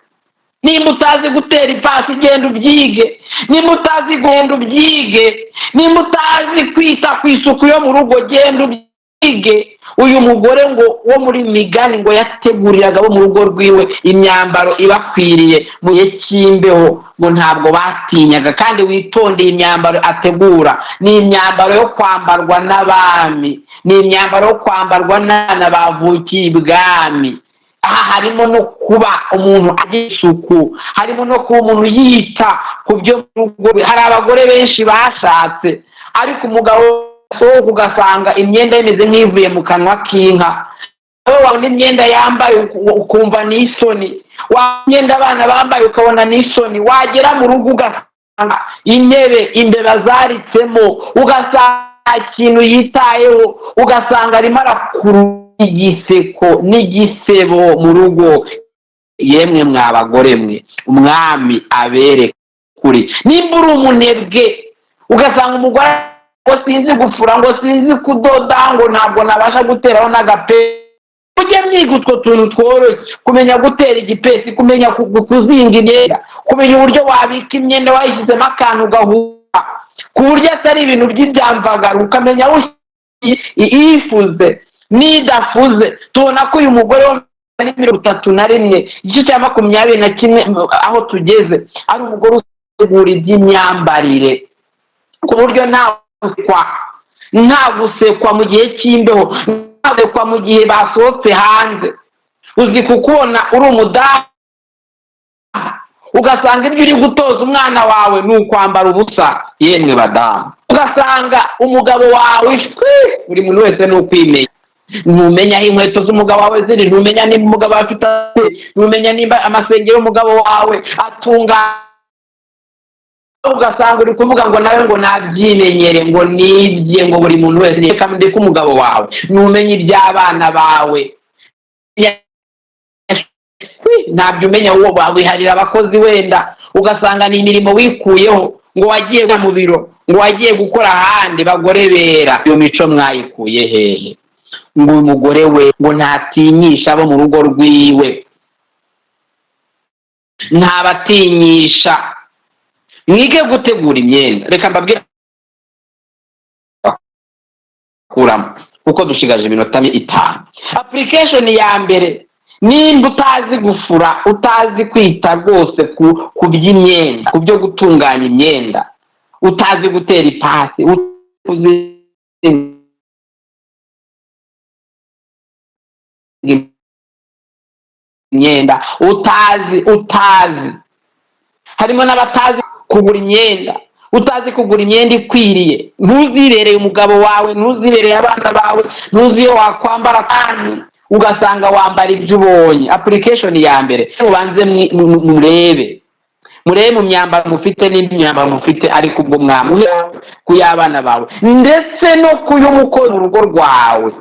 S1: Nimba utazi gutera ipasi genda ubyige, nimba utazi genda ubyige, nimba utazi kwita ku isuku yo mu rugo genda ubyige. Uyu mugore ngo wo muri Migani ngo yateguriraga bo mu rugo rwiwe imyambaro ibakwiriye mu gihe cy'imbeho, ngo ntabwo batinyaga. Kandi witondeye imyambaro ategura, ni imyambaro yo kwambarwa n'abami, ni imyambaro yo kwambarwa n'abana bavukiye ibwami. Aha harimo no kuba umuntu agira isuku, harimo no kuba umuntu yita ku byo mu rugo. Hari abagore benshi bashatse ariko umugabo sohoka ugasanga imyenda imeze nk'ivuye mu kanwa k'inka, wowe wabona imyenda yambaye ukumva ni isoni, imyenda abana bambaye ukabona ni isoni, wagera mu rugo ugasanga intebe imbeba zaritsemo, ugasanga ikintu yitayeho, ugasanga arimo arakuru igiseko n'igisebo mu rugo. Yemwe mwa bagore mwe, umwami abere kuri. Nimba uri umunebwe ugasanga umugore ngo sinzi gufura, ngo sinzi kudoda, ngo ntabwo nabasha guteraho n'agape, ujye mwiga utwo tuntu tworoshye, kumenya gutera igipesi, kumenya kuzinga imyenda, kumenya uburyo wabika imyenda wayishyizemo akantu ugahura ku buryo atari ibintu by'ibyamvagara, ukamenya aho ifuze n'idafuze. Tubona ko uyu mugore wa 31 igice cya 21 aho tugeze ari umugore utegura iby'imyambarire ku buryo nta gusekwa mu gihe cy'imbeho, nta gusekwa mu gihe basohotse hanze. Uzi kukubona uri umudamu ugasanga ibyo uri gutoza umwana wawe ni ukwambara ubusa. Yemwe badamu, ugasanga umugabo wawe buri muntu wese ni ukwimenya. Ntumenya aho inkweto z'umugabo wawe ziri, ntumenya niba umugabo afite, ntumenya niba amasengero y'umugabo wawe atunga. Ugasanga uri kuvuga ngo nawe ngo nabyimenyere, ngo nibye, ngo buri muntu wese reka ndeke umugabo wawe. Ntumenye iby'abana bawe, ntabyo umenya. wowe wiharira abakozi wenda ugasanga ni imirimo wikuyeho, ngo wagiye mu biro, ngo wagiye gukora ahandi. Bagore bera, iyo mico mwayikuye hehe? Ngo uyu mugore we ngo ntatinyisha abo mu rugo rwiwe, ntabatinyisha. Mwige gutegura imyenda. Reka mbabwire kuramo kuko dushigaje iminota 5. Application ya mbere, nimba utazi gufura, utazi kwita rwose ku by'imyenda, ku byo gutunganya imyenda, utazi gutera ipasi, imyenda utazi, harimo n'abatazi kugura imyenda, utazi kugura imyenda ikwiriye. Ntuzirereye umugabo wawe, ntuzirereye abana bawe, ntuzi iyo wakwambara kandi ugasanga wambara ibyo ubonye. Application ya mbere, mubanze murebe mu myambaro mufite n'imyambaro mufite, ariko ubwo mwamuhe ku y'abana bawe ndetse no ku y'umukozi mu rugo rwawe.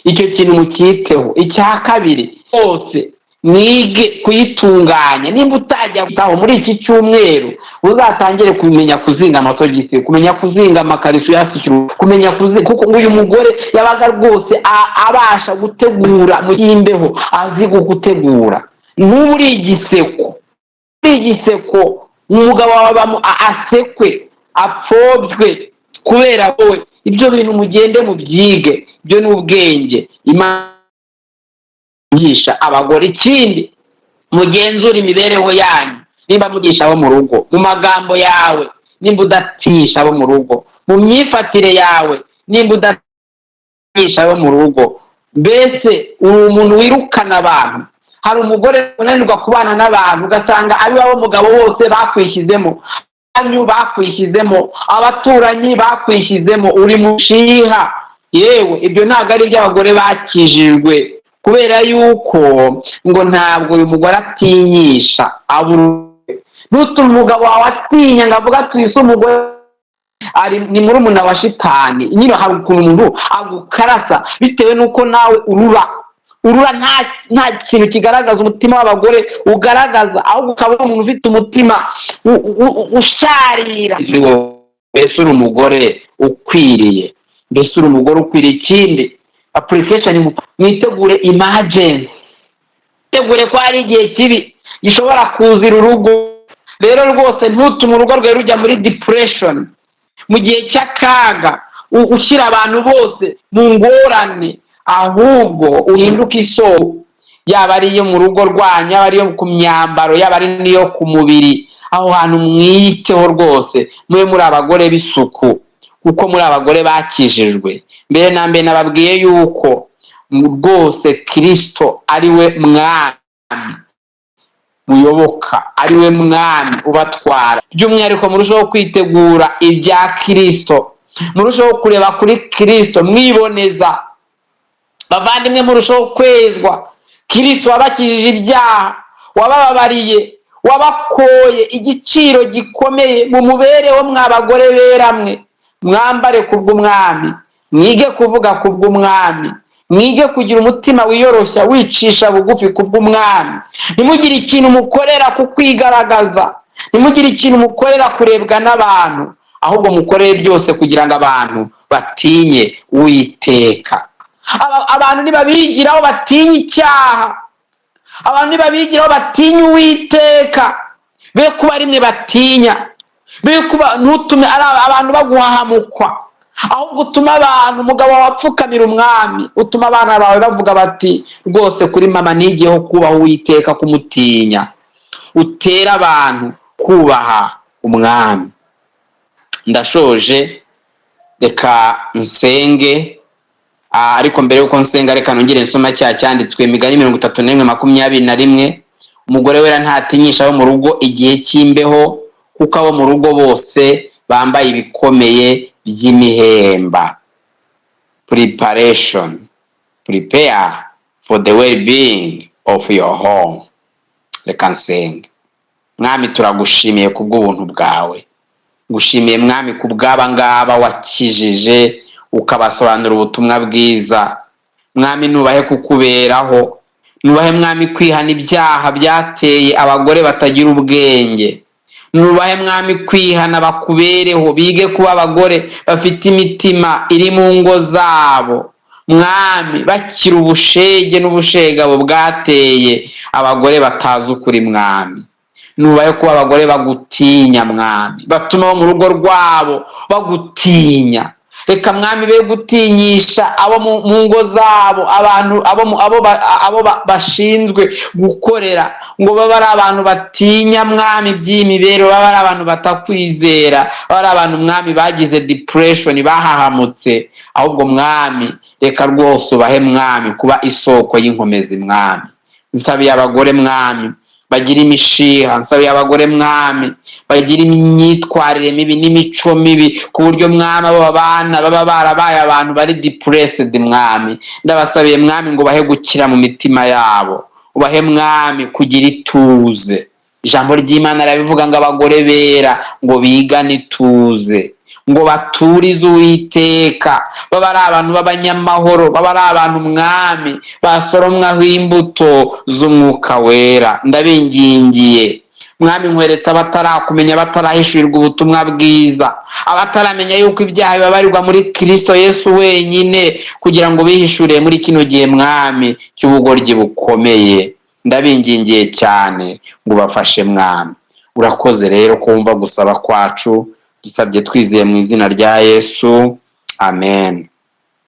S1: Icyo kintu mukiteho. Icya kabiri, hose mwige kuyitunganya. Nimba utajya gutaho muri iki cyumweru, uzatangire kumenya kuzinga amasogisi, kumenya kuzinga amakariso yasukiro, kumenya kuzinga, kuko uyu mugore yabaga rwose abasha gutegura mu cy'imbeho, azi gutegura. Ntuburi igiseko umugabo wawe asekwe, apfobwe kubera wowe. Ibyo bintu mugende mu byige, byo ni ubwenge Imana yigisha abagore. Ikindi, mugenzura imibereho yanyu. Nimba mugisha abo mu rugo, mu magambo yawe, nimba udatisha abo mu rugo, mu myifatire yawe, nimba udatisha abo mu rugo, mbese uri umuntu wirukana abantu. Hari umugore unanirwa kubana n'abantu, ugasanga ari wabo mugabo wose bakwishyizemo, banyu bakwishyizemo, abaturanyi bakwishyizemo, uri mushiha. Yewe ibyo ntabwo ari iby'abagore bakijijwe, kubera yuko ngo ntabwo uyu mugore atinyisha n'utu umugabo wawe atinya ngo avuga twise umugore ni murumuna wa shitani. Nyine hari ukuntu umuntu agukarasa bitewe n'uko nawe urura urura nta kintu kigaragaza umutima w'abagore ugaragaza, ahubwo ukaba uri umuntu ufite umutima usharira. Mbese uri umugore ukwiriye, mbese uri umugore ukwiriye. Ikindi application, mwitegure emergency, mwitegure ko hari igihe kibi gishobora kuzira urugo. Rero rwose ntutume urugo rwawe rujya muri depression mu gihe cy'akaga, ushyira abantu bose mu ngorane, ahubwo uhinduke isoko, yaba ari iyo mu rugo rwanyu, yaba ari iyo ku myambaro, yaba ari n'iyo ku mubiri. Aho hantu mwiteho rwose, mube muri abagore b'isuku, kuko muri abagore bakijijwe. Mbere na mbere nababwiye yuko rwose Kristo ari we mwami muyoboka, ari we mwami ubatwara. By'umwihariko murushaho kwitegura ibya Kristo, murushaho kureba kuri Kristo mwiboneza. Bavandimwe, murushaho kwezwa. Kristo wabakijije ibyaha, wabababariye, wabakoye igiciro gikomeye. mu mubereho mw'abagore beramwe, mwambare kubw'umwami, mwige kuvuga kubw'umwami, mwige kugira umutima wiyoroshya wicisha bugufi kubw'umwami. Ntimugire ikintu mukorera kukwigaragaza, ntimugire ikintu mukorera kurebwa n'abantu, ahubwo mukorere byose kugira ngo abantu batinye Uwiteka. Abantu ntibabigiraho batinye icyaha, abantu ntibabigiraho batinye Uwiteka. Be kuba rimwe batinya, be kuba ntutume abantu baguhahamukwa, ahubwo utuma abantu, umugabo wapfukamira umwami, utuma abana bawe bavuga bati rwose kuri mama nigiyeho kubaha Uwiteka, kumutinya. Utera abantu kubaha umwami. Ndashoje, reka nsenge. Ariko mbere yuko nsenga reka nongere nsoma cyanditswe Imigani 31:21. Umugore wera ntatinyisha abo mu rugo igihe cy'imbeho, kuko abo mu rugo bose bambaye ibikomeye by'imihemba. Prepare for the well-being of your home. Reka nsenga. Mwami, turagushimiye kubw'ubuntu bwawe, ngushimiye mwami kubw'aba ngaba wakijije ukabasobanura ubutumwa bwiza. Mwami, nubahe kukuberaho, nubahe mwami kwihana ibyaha byateye abagore batagira ubwenge. Nubahe mwami kwihana bakubereho, bige kuba abagore bafite imitima iri mu ngo zabo, mwami bakira ubushege n'ubushegabo bwateye abagore batazi ukuri. Mwami, nubahe kuba abagore bagutinya mwami, batuma bo mu rugo rwabo bagutinya. Reka mwami be gutinyisha abo mu ngo zabo, abantu abo bashinzwe gukorera, ngo baba ari abantu batinya mwami by'imibereho, baba ari abantu batakwizera, baba ari abantu mwami bagize depression, bahahamutse. Ahubwo mwami, reka rwose ubahe mwami kuba isoko y'inkomezi. Mwami, nsabiye abagore mwami bagira imishiha, nsabiye abagore mwami bagira imyitwarire mibi n'imico mibi, ku buryo mwami abo bana baba barabaye abantu bari depressed. Mwami, ndabasabiye mwami ngo bahe gukira mu mitima yabo, ubahe mwami kugira ituze. Ijambo ry'Imana rirabivuga ngo abagore bera ngo bigane ituze, ngo baturize Uwiteka, baba ari abantu b'abanyamahoro, baba ari abantu mwami basoromwaho imbuto z'umwuka wera. Ndabingingiye mwami, nkweretse abatarakumenya, batarahishurirwa ubutumwa bwiza, abataramenya yuko ibyaha bibabarirwa muri Kristo Yesu wenyine, kugira ngo bihishuriye muri kino gihe mwami cy'ubugoryi bukomeye. Ndabingingiye cyane ngo bafashe mwami. Urakoze rero kumva gusaba kwacu, dusabye twizeye mu izina rya Yesu, amen.